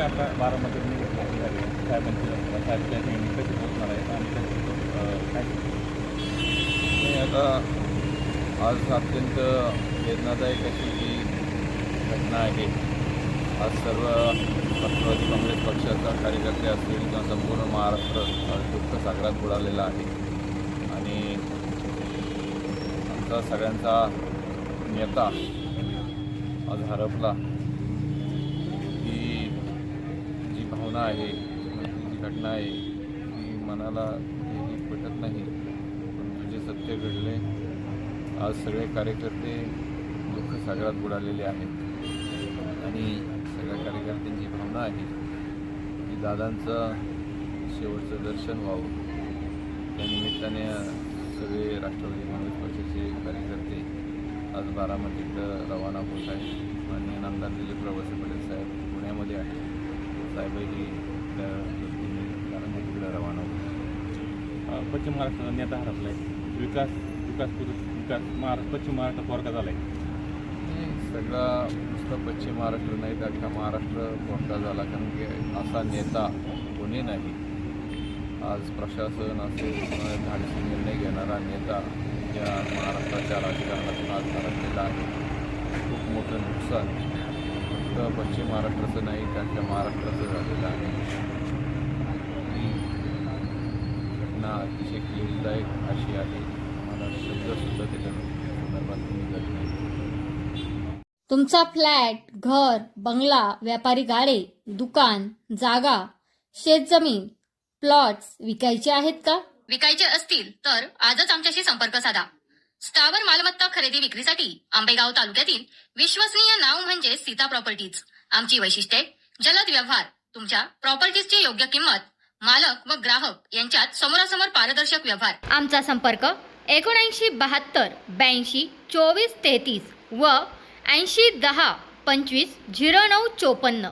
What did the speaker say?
काय आता बारामतीमध्ये घटना झाली आहे साहेबांच्या कशी पोहोचणार आहेत आणि काय नाही, आता आज अत्यंत वेदनादायक अशी ही घटना आहे. आज सर्व राष्ट्रवादी काँग्रेस पक्षाचा कार्यकर्ते असतील किंवा संपूर्ण महाराष्ट्र दुःख सागरात बुडालेला आहे. आणि आमचा सगळ्यांचा नेता आज हरपला. ही जी भावना आहे, जी घटना आहे, ती मनाला ही पटत नाही. परंतु जे सत्य घडले, आज सगळे कार्यकर्ते दुःख सागरात बुडालेले आहेत. आणि सगळ्या कार्यकर्त्यांची भावना आहे की दादांचं शेवटचं दर्शन व्हावं. त्या निमित्ताने सगळे राष्ट्रवादी काँग्रेस पक्षाचे कार्यकर्ते आज बारामतीकडं रवाना होत आहेत. आणि नामदार दिलीपराव वळसे पाटील साहेब पुण्यामध्ये आहेत. साहेबही त्या दृष्टीने बारामतीकडं रवाना होत आहेत. पश्चिम महाराष्ट्राचा नेता हरपला आहे. विकास पश्चिम महाराष्ट्र पोरका झाला आहे. सगळा नुसतं पश्चिम महाराष्ट्र नाही तर अख्खा महाराष्ट्र पोरका झाला. कारण की असा नेता कोणी नाही. आज प्रशासन असे धाडसी निर्णय घेणारा नेता या महाराष्ट्राच्या राजकारणातून आज हरपलेला आहे. खूप मोठं नुकसान फक्त पश्चिम महाराष्ट्राचं नाही तर अख्ख्या महाराष्ट्राचं झालेलं आहे. ही घटना अतिशय क्लेशदायक अशी आहे. मला शब्दसुद्धा त्याच्या संदर्भात निघत नाही. तुमचा फ्लॅट, घर, बंगला, व्यापारी गाडे, दुकान, जागा, शेतजमीन, प्लॉट्स विकायचे आहेत का? विकायचे असतील तर आजच आमच्याशी संपर्क साधा. स्थावर मालमत्ता खरेदी विक्रीसाठी आंबेगाव तालुक्यातील विश्वसनीय नाव म्हणजे सीता प्रॉपर्टीज. आमची वैशिष्ट्ये: जलद व्यवहार, तुमच्या प्रॉपर्टीजची योग्य किंमत, मालक व ग्राहक यांच्यात समोरासमोर पारदर्शक व्यवहार. आमचा संपर्क 7972 82 24 33 व 80 10 25 09 54.